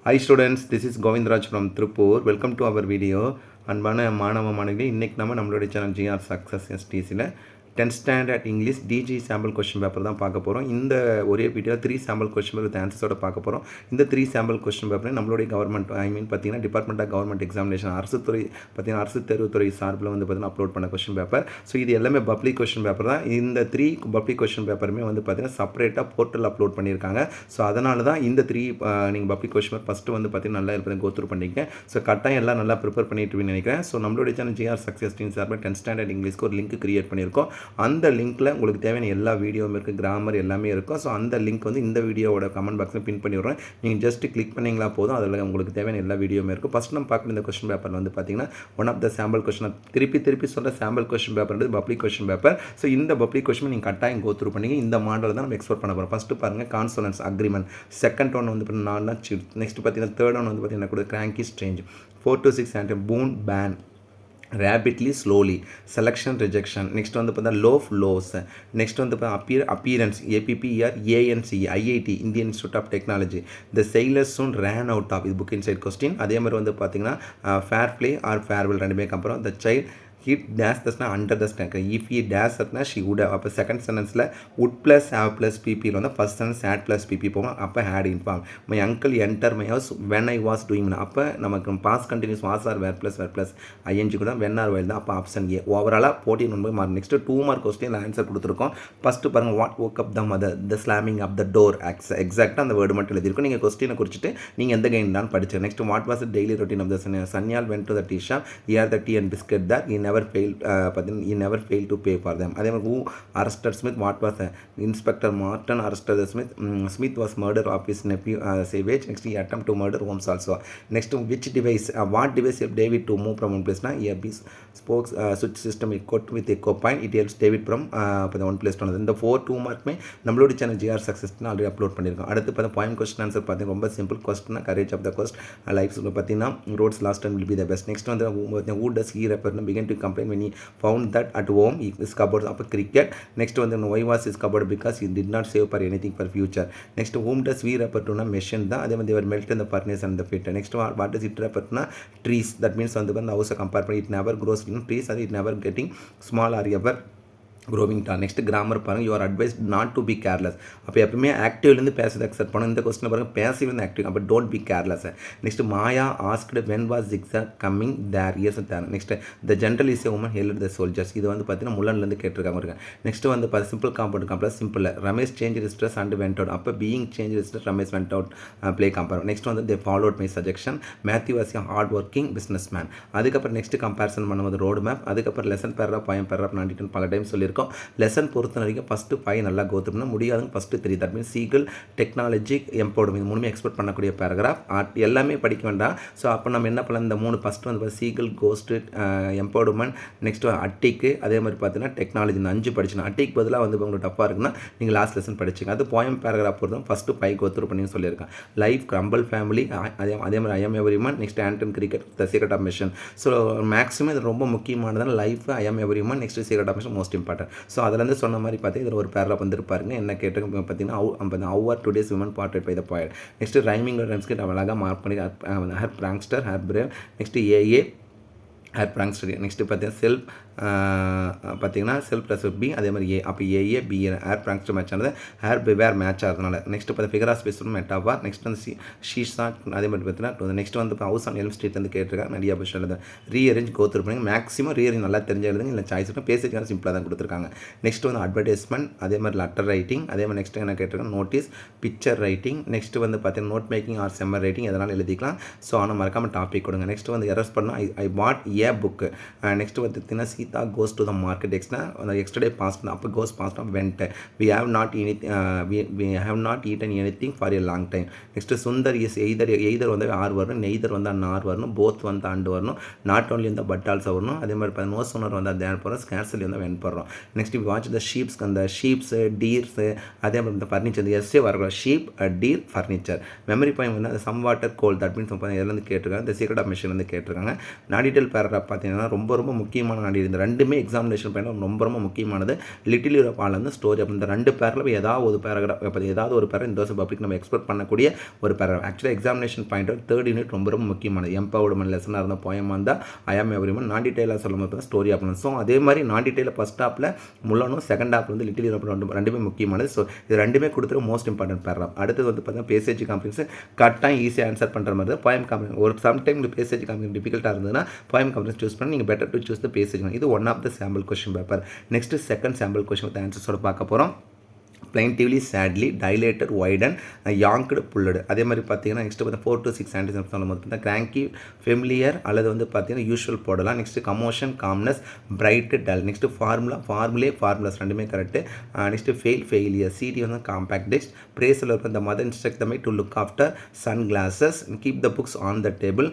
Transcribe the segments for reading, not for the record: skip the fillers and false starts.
Hi students, this is Govindraj from Tripur. Welcome to our video. அன்பான மாணவ மாணவிகளே, இன்னைக்கு நம்மளுடைய சேனல் ஜிஆர் சக்ஸஸ் எஸ்டிசியில் 10th ஸ்டாண்டர்ட் இங்கிலீஷ் டிஜி சாம்பிள் கொஸ்டின் பேப்பர் தான் பார்க்க போகிறோம். இந்த ஒரே வீடியோவில் 3 சாம்பிள் கொஸ்டின் பேப்பர் வித் ஆன்சர்ஸோட பார்க்க போகிறோம். இந்த 3 சாம்பிள் கொஸ்டின் பேப்பர் நம்மளுடைய கவர்மெண்ட் பார்த்தீங்கன்னா டிபார்ட்மெண்ட் ஆஃப் கவர்மெண்ட் எக்ஸாமினேஷன் அரசு தேர்வுத்துறை சார்பில் பார்த்தீங்கன்னா அப்லோட் பண்ண கொஸ்டின் பேப்பர். ஸோ இது எல்லாமே பப்ளிக் கொஸ்டின் பேப்பர் தான். இந்த 3 பப்ளிக் கொஸ்டின் பேப்பருமே பார்த்தீங்கன்னா செப்பரேட்டாக போர்ட்டல் அப்லோட் பண்ணியிருக்காங்க. ஸோ அதனால தான் இந்த 3 நீங்கள் பப்ளிக் கொஸ்டின் பேப்பர் ஃபஸ்ட்டு பார்த்தீங்கன்னா நல்லா இருப்பதை கோத்ரூ பண்ணிக்க. ஸோ கட்டாயம் எல்லாம் நல்லா ப்ரிப்பேர் பண்ணிட்டு நினைக்கிறேன். ஸோ நம்மளுடைய சேனல் ஜிஆர் சக்ஸஸ் டீம் சார்பில் 10th ஸ்டாண்டர்ட் இங்கிலீஷ்க்கு ஒரு லிங்க் கிரியேட் பண்ணியிருக்கோம். அந்த லிங்க்கில் உங்களுக்கு தேவையான எல்லா வீடியோவும் இருக்குது, கிராமர் எல்லாமே இருக்கும். ஸோ அந்த லிங்க் இந்த வீடியோவோட கமெண்ட் பாக்ஸில் பின் பண்ணி விடுறேன். நீங்கள் ஜஸ்ட் கிளிக் பண்ணிங்களா போதும், அதில் உங்களுக்கு தேவையான எல்லா வீடியோவுமே இருக்கும். ஃபஸ்ட் நம்ம பார்க்கணும் இந்த கொஸ்டின் பேப்பரில் பார்த்தீங்கன்னா one of the sample question திருப்பி சொல்ல சாம்பிள் கொஸ்டின் பேப்பர்ன்றது பப்ளிக் கொஸ்டின் பேப்பர். ஸோ இந்த பப்ளிக் கொஸ்டின் நீங்கள் கட்டாயம் கோத்ரூ பண்ணிங்க. இந்த மாடல் தான் நம்ம எக்ஸ்போர்ட் பண்ண போகிறோம். ஃபஸ்ட்டு பாருங்கள் கான்சோனன்ஸ் அக்ரிமெண்ட், செகண்ட் ஒன் பார்த்தீங்கன்னா நெக்ஸ்ட் பார்த்தீங்கன்னா தேர்ட் ஒன் பார்த்தீங்கன்னா கூட கிராங்கி strange, 4 to 6 and boon ban, rapidly slowly, selection rejection, next பார்த்தா lows, next appearance, APPER, ANC, IIT, Indian Institute of Technology, the sailors soon ran out of, இது book inside question. அதே மாதிரி பார்த்தீங்கன்னா fair play or farewell ரெண்டுமே அப்புறம் the child he dash தஸ்னா under the stank, if he dash தஸ்னா she would have. அப்போ second சென்டென்ஸில் would plus have plus pp first sentence had plus pp போகும். அப்போ had inform my uncle enter my house when I was doing. அப்போ நமக்கு past continuous was or were plus ing கூட when or while தான். அப்போ option A. ஓவராலாக 14 mark. Next 2 mark question answer கொடுத்துருக்கோம். First பாருங்கள் what woke up the mother, the slamming of the door, எக்ஸாக்டாக அந்த வேர்டு மட்டும் எழுதியிருக்கும். நீங்கள் கொஸ்டினை குறிச்சிட்டு நீங்கள் எந்த கைன் தான் படிச்சு. Next what was daily routine of the Sanyal went to the tea shop, here the tea and biscuit that he never failed to pay for them. அதே மாதிரி who arrested Smith, what was Inspector Martin arrested Smith. Smith was murder of his nephew Savage. Next he attempt to murder Holmes also. Next which device, what device helped David to move from one place na earpiece spokes switch system equipped with echo point, it helps David from one place to another. இந்த 2 மார்க்குமே நம்மளோட channel GR success already upload பண்ணியிருக்கோம். அடுத்து பார்த்தா point question answer பார்த்தீங்கன்னா ரொம்ப simple question. Courage of the ghost life பார்த்தீங்கன்னா roads last time will be the best. Next who does he refer begin to complain when he found that at home his cupboard of cricket. Next why was his cupboard, because he did not save for anything for future. Next whom does we refer to na machine da, adhe they were melted in the furnace and the fit. Next what does it refer to na trees, that means the house compare it never grows in trees and it never getting small or ever growing tall. Next grammar பாருங்கள், you are advise not to be careless. அப்போ எப்பவுமே ஆக்டிவ்லேருந்து பேசுறது accept பண்ணணும். இந்த question பாருங்கள் பேசிவ்லேருந்து active, அப்போ don't be careless. Next Maya asked when was jigsaw coming there years there. Next the general is a woman held the soldiers, இது பார்த்தீங்கன்னா முள்ளன்லேருந்து கேட்டிருக்காங்க. Next simple compound complex simple Ramesh change stress and went out. அப்போ being change stress Ramesh went out play compare. Next they followed my suggestion, Matthew was a hard working businessman. அதுக்கப்புறம் next comparison பண்ணும்போது road map. அதுக்கப்புறம் lesson paragraph poem paragraph 92 பல time சொல்லியிருக்கோம். Lesson பொறுத்த வரைக்கும் first 5 நல்லா கோத்துனா முடியாதுங்க. First 3, that means seagull, technology, empowerment, இது 3 எக்ஸ்பெக்ட் பண்ணக்கூடிய பேராகிராஃப் எல்லாமே படிக்க வேண்டாம். ஸோ அப்போ நம்ம என்ன பண்ணலாம், இந்த 3 first seagull, ghost, empowerment, next attic, அதே மாதிரி பார்த்தீங்கன்னா டெக்னாலஜி, இந்த 5 படிச்சுனா அட்டிக்கு பதிலாக உங்களுக்கு டஃப்பாக இருக்குன்னா நீங்கள் லாஸ்ட் லெசன் படிச்சுங்க. அது போயம் பேராகிராஃப் பொறுத்த ஃபஸ்ட்டு 5 கோத்ரூ பண்ணி சொல்லியிருக்கேன். லைஃப், கிரம்பிள் ஃபேமிலி, அதே மாதிரி I'm everyman, next ant and cricket, the secret of mission. So maximum இது ரொம்ப முக்கியமானது life, I'm everyman, next secret of mission most important. So அதில் சொன்ன மாதிரி பார்த்தீங்கன்னா இதில் ஒரு பேராகிராஃப் வந்துருப்பாருங்க. என்ன கேட்டிருக்க பார்த்தீங்கன்னா how are today's women portrayed by the poet. Next rhyming ரன்ஸ்கிட் அழகாக மார்க் பண்ணி her prankster, her brave. Next AA her prankster. Next பார்த்தீங்கன்னா பார்த்தீங்கன்னா செல்ஃப் ப்ளஸ் பி, அதே மாதிரி ஏ. அப்போ AA BA her prankster match ஆனது ஹேர் பிவேர் மேட்ச் ஆகிறதுனால. நெக்ஸ்ட் பார்த்தா ஃபிகர் ஆஃப் ஸ்பேஸ் மெட்டாவா. நெக்ஸ்ட் ஷீஷா, அதே மாதிரி பார்த்தீங்கன்னா next house on elm street கேட்டிருக்காங்க. நிறைய விஷயம் எழுத ரீஅரேஞ்ச் கோத்ரூ பண்ணுங்க. மேக்ஸிமம் ரீஅரேஞ்ச் நல்லா தெரிஞ்ச எழுதுங்க, இல்லை சாய்ஸ் இருக்கும். பேசிக்கான சிம்பிளாக தான் கொடுத்துருக்காங்க. நெக்ஸ்ட் அட்வர்டைஸ்மெண்ட், அதே மாதிரி லெட்டர் ரைட்டிங், அதே மாதிரி நெக்ஸ்ட் என்ன கேட்டிருக்காங்க நோட்டீஸ், பிக்சர் ரைட்டிங். நெக்ஸ்ட் பார்த்தீங்கன்னா நோட் மேக்கிங் ஆர் செம்மர் ரைட்டிங், எதனால் எழுதிக்கலாம். ஸோ ஆனால் மறக்காமல் டாபிக் கொடுங்க. நெக்ஸ்ட் எரஸ் பண்ணால் ஐ பாட் ஏ புக். நெக்ஸ்ட் பார்த்தீங்கன்னா Sita goes to the market. Extra day past, அப்போ goes past of went. We have not eaten anything for a long time. Next Sundar is either or வரணும், neither nor வரணும், both and வரணும், not only but also வரணும். அதே மாதிரி no sooner than போகிறோம், scarcely when போடுறோம். Next watch the sheeps, அந்த sheeps, deers, அதே மாதிரி இந்த ஃபர்னிச்சர், இந்த எஸ்ஸே வரக்கூடாது. Sheep, deer, furniture. Memory point வந்து some water goal, that means எதுலேருந்து கேட்டிருக்காங்க, இந்த சீக்ரெட் ஆஃப் மிஷன் கேட்டிருக்காங்க. நாடிட்டல் பேராகிராஃப் பார்த்தீங்கன்னா ரொம்ப ரொம்ப முக்கியமான நாடி இந்த ரெண்டுமே எக்ஸாமினேஷன் பாயிண்ட் ரொம்ப ரொம்ப முக்கியமானது. லிட்டில் யூரோப் ஆல் ஸ்டோரி அப்போ இந்த 2 பேரில் ஏதாவது ஒரு பேராகிராஃப் ஏதாவது ஒரு பேரா இந்த வருஷம் பப்ளிக் நம்ம எக்ஸ்பெக்ட் பண்ணக்கூடிய ஒரு பேராகிராஃப். ஆக்சுவலாக எக்ஸாமினேஷன் பாயிண்ட் 3rd யூனிட் ரொம்ப ரொம்ப முக்கியமானது. எம்பவர்மெண்ட் லெசனாக இருந்தால் போயமாக இருந்தால் ஐ ஆம் எவ்ரிமன், நான் டீட்டெயிலாக சொல்லும் போது ஸ்டோரி ஆஃப். ஸோ அதே மாதிரி நான் டீட்டெயிலில் ஃபஸ்ட் ஹாப்பில் முள்ளனும், செகண்ட் ஹாப்பில் லிட்டில் யூரோப் ரெண்டுமே முக்கியமானது. ஸோ இது ரெண்டுமே கொடுத்துரு மோஸ்ட் இம்பார்ட்டன்ட் பேராகிராஃப். அடுத்தது பார்த்தீங்கன்னா பேசேஜ் காம்ப்ளிகேஷன் கரெக்டாக ஈஸியாக ஆன்சர் பண்ணுற மாதிரி தான் போயம் காம்ப்ளிகேஷன். ஒரு சம்டைம் பேசேஜ் காம்ப்ளிகேஷன் டிஃபிகல்ட்டாக இருந்ததுன்னா போயம் காம்ப்ளிகேஷன் சூஸ் பண்ணி நீங்கள் better to choose the passage. இது one of the sample question paper. Next second sample question with ஆன்சர்ஸோட பார்க்க போகிறோம். plaintively, sadly, dilated, widened, yanked, pulled. அதே மாதிரி பார்த்தீங்கன்னா நெக்ஸ்ட் பார்த்தா 4 to 6 sentences சொல்லும்போது பார்த்தா cranky, familiar அல்லது வந்து பார்த்தீங்கன்னா யூஷுவல் போடலாம். Next commotion, calmness, bright, dull. Next formulas ரெண்டுமே கரெக்ட். நெக்ஸ்ட் ஃபெயிலியர், சிடி வந்து காம்பேக்ட் டிஸ்க். பிரேஸில் இருக்க the mother instruct them to look after sunglasses, keep the books on the table.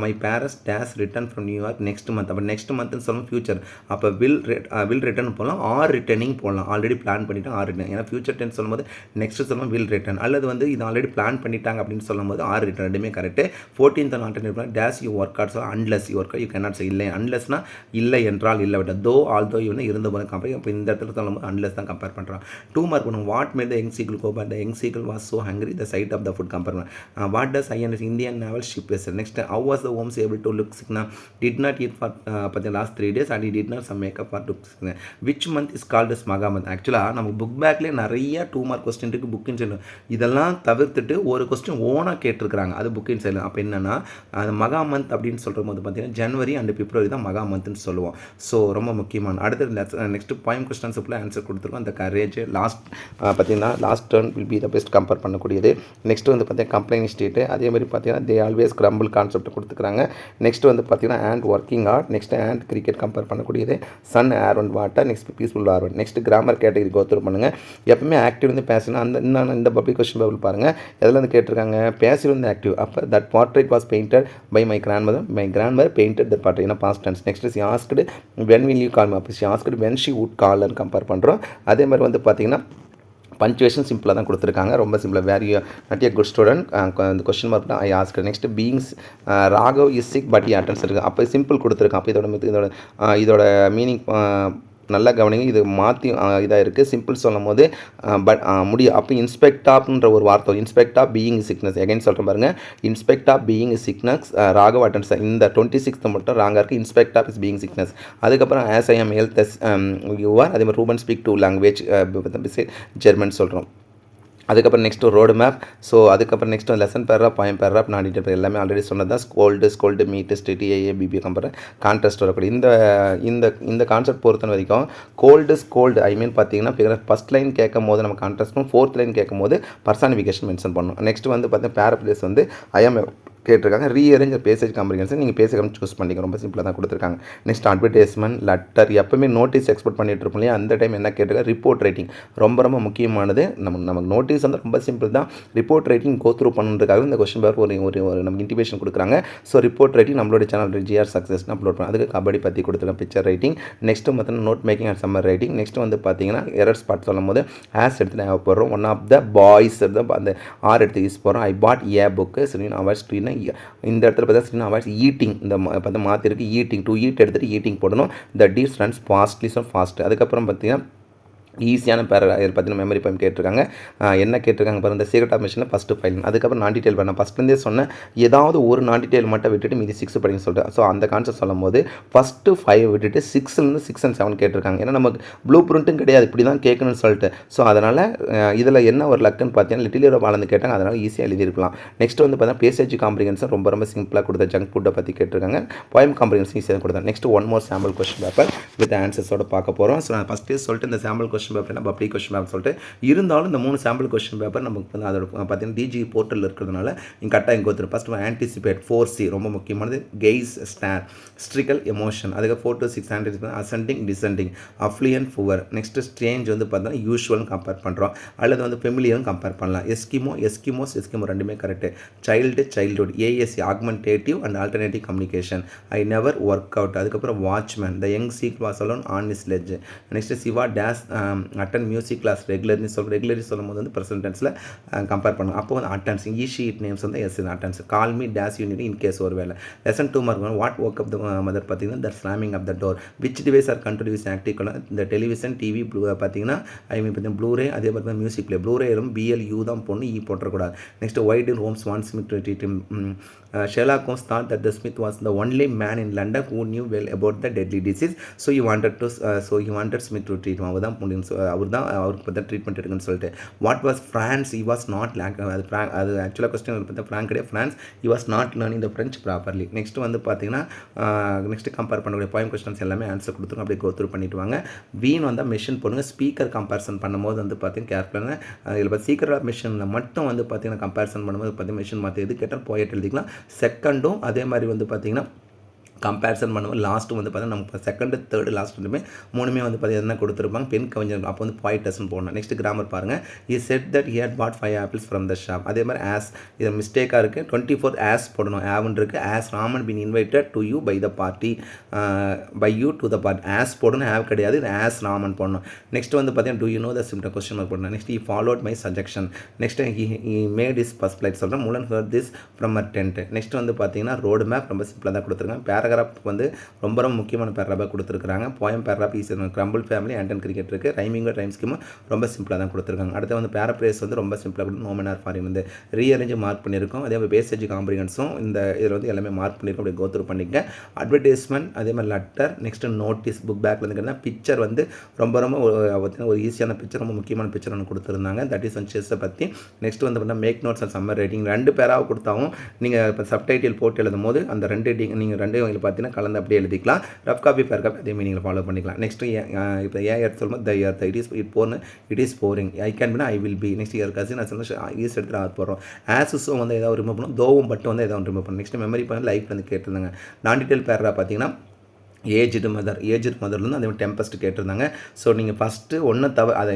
My parents dash return from New York next month. அப்போ next மந்த்னு சொல்லணும் future. அப்போ will return போகலாம், R returning போடலாம். Already plan பண்ணிவிட்டு R return, ஏன்னா future tense சொல்லும்போது next சொல்லும்போது will return, அல்லது வந்து இது ஆல்ரெடி பிளான் பண்ணிட்டாங்க அப்படின்னு சொல்லும்போது ஆர் ரிட்டர்ன். ரெண்டுமே correct. 14th alternative dash you work out unless you work you cannot say இல்லை. அன்லெஸ்னா இல்லை என்றால் இல்லை விட தோ ஆல்தோ இவனு இருந்த போது கம்பேர். இப்போ இந்த இடத்துல சொல்லும்போது அன்லெஸ் தான் கம்பேர் பண்ணுறான். 2 மார்க் பண்ணும். What made the young seagull go but the young seagull was so hungry the sight of the food compare பண்ண. What does INS Indian naval ship vessel. Next how was the Holmes able to look சிக்னா did not eat for பற்றி last 3 days and did not some makeup for look சிக்னா. Which month is called is Maha month. ஆக்சுவலாக நம்ம book பேக்லேயே நிறைய 2 mark question இருக்குது. புக்கின் சைடில் இதெல்லாம் தவிர்த்துட்டு ஒரு கொஸ்டின் ஓனாக கேட்டிருக்கிறாங்க, அது புக்கின் சைடில். அப்போ என்னென்னா அது மகா மந்த் அப்படின்னு சொல்கிற போது பார்த்தீங்கன்னா ஜனவரி அண்ட் பிப்ரவரி தான் மகா மந்த்னு சொல்லுவோம். ஸோ ரொம்ப முக்கியமான. அடுத்து நெக்ஸ்ட் பாயிண்ட் கொஸ்டின்ஸுக்குள்ள ஆன்சர் கொடுத்துருக்கோம். அந்த கரேஜ் லாஸ்ட் பார்த்தீங்கன்னா last turn will be the best compare பண்ணக்கூடியது. நெக்ஸ்ட் வந்து பார்த்தீங்கன்னா கம்ப்ளைண்ட் ஸ்டேட்டு. அதே மாதிரி பார்த்தீங்கன்னா தே ஆல்வேஸ் கிரம்பிள் கான்செப்ட் கொடுத்துருக்காங்க. நெக்ஸ்ட் வந்து பார்த்தீங்கன்னா and working art. Next and cricket compare பண்ணக்கூடியது. Sun, air and water. Next peaceful are. Next grammar category go through பண்ணுங்கள். எப்பவுமே ஆக்டிவ் வந்து பேசினா இந்த பப்ளிக் கொஸ்டின் பேப்பர் பாருங்கள். எதில் வந்து கேட்டிருக்காங்க பேசிவ் வந்து ஆக்டிவ். அப்போ that portrait was painted by my grandmother painted that portrait. ஏன்னா past tense. Next she asked when will you call me. அப்போ she asked when she would call and compare பண்ணுறோம். அதே மாதிரி வந்து பார்த்தீங்கன்னா பஞ்சுவேஷன் சிம்பிளாக தான் கொடுத்துருக்காங்க, ரொம்ப சிம்பிளாக. Where you not a good student, அந்த கொஸ்டின் மார்க் தான் I ask. Next beings Raghav is sick but attends இருக்குது. அப்போ சிம்பிள் கொடுத்துருக்கான். அப்போ இதோட மீனிங் நல்லா கவனிங்க. இது மாற்றி இதாக இருக்குது. சிம்பிள் சொல்லும் போது பட் முடியும். அப்போ இன்ஸ்பெக்ட் ஆப்ன்ற ஒரு வார்த்தை, inspect of being sickness. Again சொல்கிறேன் பாருங்கள், inspect of being sickness Raghav attends. இந்த 26th மட்டும் ராங்காக இருக்குது. Inspect of is being sickness. அதுக்கப்புறம் as I am health you're. அதே மாதிரி ரூபன் ஸ்பீக் 2 லாங்குவேஜ் ஜெர்மன் சொல்கிறோம். அதுக்கப்புறம் நெக்ஸ்ட் ரோடு மேப். ஸோ அதுக்கப்புறம் next lesson paragraph, point paragraph, நான் டீட்டெயில் எல்லாமே ஆல்ரெடி சொன்னது தான். Scold meet, DAA, BB compare contrast வரக்கூடிய இந்த கான்செப்ட் பொறுத்த வரைக்கும் கோல்டு ஐ மீன் பார்த்தீங்கன்னா ஃபஸ்ட் லைன் கேட்கும் போது நம்ம கான்ட்ராஸ்ட்டும், 4th லைன் கேட்கும் போது பர்சானிஃபிகேஷன் மென்ஷன் பண்ணணும். நெக்ஸ்ட் வந்து பார்த்தீங்கன்னா பேராப்ளேஸ் வந்து ஐஎம் கேட்டிருக்காங்க. ரீஅரேஞ்ச் பேசேஜ் காம்ப்ரிஹென்ஷன் நீங்கள் பேசேஜ் சூஸ் பண்ணிக்க, ரொம்ப சிம்பிளாக தான் கொடுத்துருக்காங்க. நெக்ஸ்ட் அட்வர்டைஸ்மெண்ட், லெட்டர், எப்பவுமே நோட்டீஸ் எக்ஸ்பெக்ட் பண்ணிட்டு இருப்போம் இல்லையா, அந்த டைம் என்ன கேட்டிருக்காங்க ரிப்போர்ட் ரைட்டிங். ரொம்ப முக்கியமானது. நமக்கு நோட்டீஸ் வந்து ரொம்ப சிம்பிள் தான். ரிப்போர்ட் ரைட்டிங் கோத்ரூ பண்ணுறதுக்காக இந்த கொஸ்டின் பேப்பர் ஒரு நமக்கு இன்டிமேஷன் கொடுக்குறாங்க. ஸோ ரிப்போர்ட் ரைட்டிங் நம்மளோட சேனல் ஜிஆர் சக்ஸஸ்னு அப்லோட் பண்ண. அதுக்கு கபடி பற்றி கொடுத்துருக்கேன், பிக்சர் ரைட்டிங். நெக்ஸ்ட் பார்த்தீங்கன்னா note making and summary writing. Next வந்து பார்த்தீங்கன்னா எரர் ஸ்பாட் சொல்லும் போது ஆஸ் எடுத்து நான் போடுறோம். ஒன் ஆஃப் த பாய்ஸ் அந்த ஆர் எடுத்து யூஸ் போகிறோம். I bought a book screen hours screen. இந்த இடத்துல பார்த்தா ஸ்க்ரீன் அவர்ஸ் ஈட்டிங், இந்த பார்த்தா மாற்றிருக்கு ஈட்டிங், டு ஈட் எடுத்துகிட்டு ஈட்டிங் போடணும். த டீஸ் ரன்ஸ் ஃபாஸ்ட்லி ஸோ ஃபாஸ்ட். அதுக்கப்புறம் பார்த்தீங்கன்னா ஈஸியான இதில் பார்த்தீங்கன்னா மெமரி பாயிண்ட் கேட்டிருக்காங்க. என்ன கேட்டிருக்காங்க பாருங்கள், இந்த சீக்ரெட் ஆஃப் மிஷனில் ஃபஸ்ட்டு ஃபைல். அதுக்கப்புறம் நான் டீட்டெயில் பண்ணேன். ஃபஸ்ட்லேருந்தே சொன்னேன் ஏதாவது ஒரு நான் டீட்டெயில் மட்டும் விட்டுட்டு மீதி 6 படிங்க சொல்லிட்டு. ஸோ அந்த கான்செப்ட் சொல்லும் போது ஃபஸ்ட்டு 5 விட்டுட்டு 6லேருந்து 6 and 7 கேட்டிருக்காங்க. ஏன்னா நமக்கு ப்ளூ பிரிண்ட்டும் கிடையாது, இப்படி தான் கேட்கணும்னு சொல்லிட்டு. ஸோ அதனால் இதில் என்ன ஒரு லக்குன்னு பார்த்தீங்கன்னா லிட்டில் யூரோப் ஆலந்து கேட்டாங்க, அதனால் ஈஸியாக எழுதியிருக்கலாம். நெக்ஸ்ட் வந்து பார்த்தீங்கன்னா பேசேஜ் காம்ப்ரிஹென்ஷன் ரொம்ப சிம்பிளாக கொடுத்த ஜங்க் ஃபுட்டை பற்றி கேட்டிருக்காங்க. போயம் காம்ப்ரிஹென்ஷன் ஈஸியாக கொடுத்தேன். Next one more sample question paper with ஆன்சர்ஸோட பார்க்க போகிறோம். ஸோ நான் ஃபஸ்ட்டே சொல்லிட்டு இந்த சாம்பிள் கொஸ்டின் பேப்பர் நம்ம அப்படி பேப்பர் சொல்லிட்டு இருந்தாலும் இந்த 3 சாம்பிள் கொஸ்டின் பேப்பர் நமக்கு வந்து அதோட பார்த்தீங்கன்னா டிஜி போர்ட்டலில் இருக்கிறதுனால நீங்கள் கரெக்டாக இங்கே ஒருத்தர் ஃபஸ்ட் ஆன்டிசிபேட் 4C ரொம்ப முக்கியமானது. கெய்ஸ், ஸ்டார், ஸ்ட்ரிக்கல், எமோஷன். அதுக்கு 4 to 6 anticipate ascending, descending, affluent, poor. Next strange வந்து பார்த்தீங்கன்னா யூஷுவல் கம்பேர் பண்ணுறோம், அல்லது வந்து ஃபெமிலியரும் கம்பேர் பண்ணலாம். எஸ்கிமோ ரெண்டுமே correct. Childhood, ASC augmentative and alternative communication. I never work out. அதுக்கப்புறம் watchman, the young seek was alone on is ledge. Next Shiva days attend music class regularly சொல்லும்போது வந்து ப்ரெசன்ட் டென்ஸில் கம்பேர் பண்ணுவோம். அப்போ வந்து அட்டன்ஸ் ஷீட் நேம்ஸ் வந்து S attends. Call me days unit in case ஒரு வேலை. Lesson 2 mark what work up the mother பார்த்தீங்கன்னா that slamming up the door. Which device are continuous active. இந்த டெலிவிஷன் டிவி பார்த்தீங்கன்னா பார்த்தீங்கன்னா ப்ளூரே, அதே மாதிரி music play. ப்ளூரேலும் BLU தான் போடணும், போட்டக்கூடாது. Next why did Holmes want Smith to treat him. Sherlock Holmes thought that the Smith was the only man in London who knew well about the deadly disease, so he wanted Smith to treat him. அவருக்கு பற்றி treatment எடுக்குன்னு சொல்லிட்டு. What was France, he was not அது ஆக்சுவலாக question பார்த்தா Frank கிடையாது, France he was not learning the French properly. Next வந்து பார்த்தீங்கன்னா next compare பண்ணக்கூடிய பாயிண்ட் கொஸ்டின்ஸ் எல்லாமே ஆன்சர் கொடுத்துருங்க, அப்படியே கோ த்ரூ பண்ணிட்டு வாங்க. வீன் வந்து மெஷின் போடுங்க. ஸ்பீக்கர் கம்பேரிசன் பண்ணும்போது வந்து பார்த்தீங்கன்னா கேர்ஃபுல்லாக இதில் பார்த்து சீக்கிரம் மிஷினில் மட்டும் வந்து பார்த்தீங்கன்னா கம்பேரிசன் பண்ணும்போது பார்த்தீங்கன்னா மிஷின் மாற்றி எது கேட்டால் போயிட்டு எழுதிக்கலாம். செகண்டும் அதே மாதிரி வந்து பார்த்திங்கன்னா கம்பேரிசன் பண்ணுவோம். லாஸ்ட்டு வந்து பார்த்தீங்கன்னா நமக்கு செகண்டு தேர்டு லாஸ்ட் ரெண்டுமே மூணுமே வந்து பார்த்தீங்கன்னா என்ன கொடுத்துருப்பாங்க, பெண் கவிஞர். அப்போ வந்து பாயிண்டர்ஸ்னு போடணும். நெக்ஸ்ட் கிராமர் பாருங்கள். he said that he had bought 5 apples from the shop. அதே மாதிரி ஆஸ் இது மிஸ்டேக்காக இருக்குது. 24 ஆஸ் போடணும், ஆவன் இருக்குது. As Raman been invited to you by the party, by you to the party. As போடணும், ஆவ் கிடையாது, இது ஆஸ் ராமன் போடணும். நெக்ஸ்ட் வந்து பார்த்தீங்கன்னா do you know the symptom question mark போடணும். Next he followed my suggestion. Next he made his first flight சொல்கிறேன். முலன் heard this from a tent. Next வந்து பார்த்தீங்கன்னா ரோடு மேப் ரொம்ப சிம்பிளாக தான் கொடுத்துருக்காங்க. பேராகிராஃப் வந்து ரொம்ப ரொம்ப முக்கியமான பேராகிராஃபாக கொடுத்துருக்காங்க. Poem paragraph is crumble family and cricket இருக்குது. ரைமிங் ரைம் ஸ்கீமும் ரொம்ப சிம்பிளாக தான் கொடுத்துருக்காங்க. அடுத்து வந்து பேராப்ரேஸ் வந்து ரொம்ப சிம்பிளாக கொடுத்து நோமினார் ஃபாரின் வந்து ரீஅரேஞ்சு மார்க் பண்ணியிருக்கோம். அதே மாதிரி பேசேஜ் காம்ப்ரிஹென்ஸும் இந்த இதில் வந்து எல்லாமே மார்க் பண்ணியிருக்கோம். அப்படி கோ த்ரூ பண்ணிக்க. அட்வர்டைஸ்மெண்ட், அதே மாதிரி லெட்டர், நெக்ஸ்ட் நோட்டீஸ், புக் பேக்கில் வந்து பிக்சர் வந்து ரொம்ப ரொம்ப ஒரு ஈஸியான பிக்சர், ரொம்ப முக்கியமான பிக்சர் ஒன்று கொடுத்துருந்தாங்க. தட் இஸ் ஒன் செஸ்ஸை பற்றி. நெக்ஸ்ட் வந்து பார்த்தீங்கன்னா make notes and summary writing 2 பேராக கொடுத்தாவும் நீங்கள் இப்போ சப்டைட்டில் போட்டு எழுதும் போது அந்த 2 நீங்கள் 2 பார்த்தீங்கன்னா கலந்து அப்படியே எழுதிக்கலாம். ரஃப் காப்பி பேராகிராஃப் அதே மீனிங்கில் ஃபாலோ பண்ணிக்கலாம். நெக்ஸ்ட் இப்போ எடுத்து சொல்லும்போது the earth it is boring. I can be I will be. Next year cousin is எடுத்து ஆர் போடுறோம். ஆஸும் வந்து ஏதாவது ரிமூவ் பண்ணணும், தோவும் பட்டும் வந்து ஏதாவது ரிமூவ் பண்ணணும். நெக்ஸ்ட் மெமரி பாயிண்ட் லைஃப் வந்து கேட்டிருந்தாங்க. நான் டீட்டெயில் பேராகிராஃப் பார்த்தீங்கன்னா ஏஜ்டு மதர்லேருந்து அதே மாதிரி டெம்பஸ்ட் கேட்டிருந்தாங்க. ஸோ நீங்கள் ஃபஸ்ட்டு ஒன்று அதை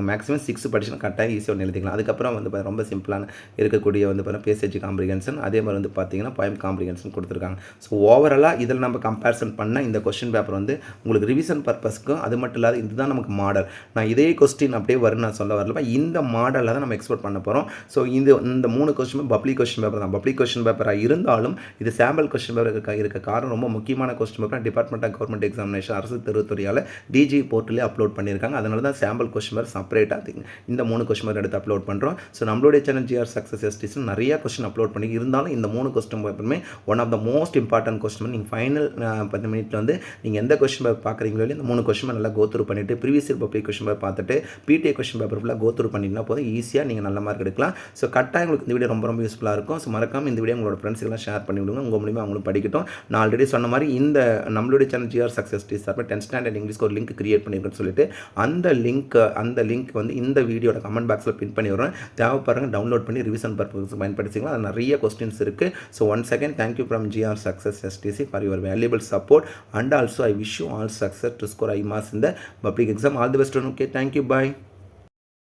மேக்ஸிமம் 6 படிச்சுன்னா கரெக்டாக ஈஸியாக ஒன்று எழுதிக்கலாம். அதுக்கப்புறம் வந்து ரொம்ப சிம்பிளான இருக்கக்கூடிய வந்து பார்த்தீங்கன்னா பேசேஜ் காம்ப்ரிஹென்ஷன், அதே மாதிரி வந்து பார்த்தீங்கன்னா பாயிண்ட் காம்ப்ரிஹென்ஷன் கொடுத்துருக்காங்க. ஸோ ஓவராலாக இதில் நம்ம கம்பேரிசன் பண்ண இந்த கொஸ்டின் பேப்பர் வந்து உங்களுக்கு ரிவிஷன் பர்பஸ்க்கும், அது மட்டும் இல்லாத இதுதான் நமக்கு மாடல். நான் இதே கொஸ்டின் அப்படியே வரும்னு நான் சொல்ல வரல, இந்த மாடலில் தான் நம்ம எக்ஸ்போர்ட் பண்ண போகிறோம். ஸோ இந்த 3 கொஸ்டின் பப்ளிக் கொஸ்டின் பேப்பர் தான். பப்ளிக் கொஸ்டின் பேப்பராக இருந்தாலும் இது சாம்பிள் கொஸ்டின் பேப்பர் இருக்க காரணம் ரொம்ப முக்கியமான question paper department government examination அரசு தேர்வுத்துறையால் டிஜி போர்ட்டலே அப்லோட் பண்ணியிருக்காங்க. அதனால தான் சாம்பிள் கொஸ்டின் பேப்பர் செப்பரேட்டாக இந்த 3 கொஸ்டின் பேப்பர் எடுத்து அப்லோட் பண்ணுறோம். ஸோ நம்மளுடைய சேனல் ஜிஆர் சக்ஸஸ் எஸ்டிஸ் நிறைய கொஸ்டின் அப்லோட் பண்ணி இருந்தாலும் இந்த 3 கொஸ்டின் பேப்பருமே one of the most important question. நீங்கள் ஃபைனல் 10 மினிட்ல வந்து நீங்கள் எந்த கொஸ்டின் பேப்பர் பார்க்குறீங்களோ இந்த 3 கொஸ்டின் நல்லா கோ த்ரூ பண்ணிவிட்டு previous year public question paper பார்த்துட்டு பிடிஏ கொஸ்டின் பேப்பர் ஃபுல்லாக கோ த்ரூ பண்ணிங்கன்னா போதும், ஈஸியாக நீங்கள் நல்ல மார்க் எடுக்கலாம். ஸோ கரெக்டாக உங்களுக்கு இந்த வீடியோ ரொம்ப ரொம்ப யூஸ்ஃபுல்லாக இருக்கும். ஸோ மறக்காம இந்த வீடியோ உங்களோட ஃப்ரெண்ட்ஸ்க்கெல்லாம் ஷேர் பண்ணி விடுங்க, உங்கள் மூலியமாக அவங்களும் படிக்கட்டும். நான் ஆல்ரெடி சொன்ன மாதிரி இந்த நம்மளுடைய சேனல் ஜிஆர் சக்ஸஸ் டீஸ் 10th ஸ்டாண்டர்ட் இங்கிலீஷ்க்கு ஒரு லிங்க் கிரியேட் பண்ணியிருக்கேன்னு சொல்லிட்டு அந்த லிங்க் வந்து இந்த வீடியோட கமெண்ட் பாக்ஸில் பின் பண்ணி விடுறேன். தேவைப்படுறவங்க டவுன்லோட் பண்ணி ரிவிஷன் பர்பஸ்க்கு பயன்படுத்திக்கலாம். அது நிறைய கொஸ்டின்ஸ் இருக்குது. So once again thank you from GR success STC for your valuable support and also I wish you all success to score I marks in the public exam. All the best. Okay, thank you. Bye.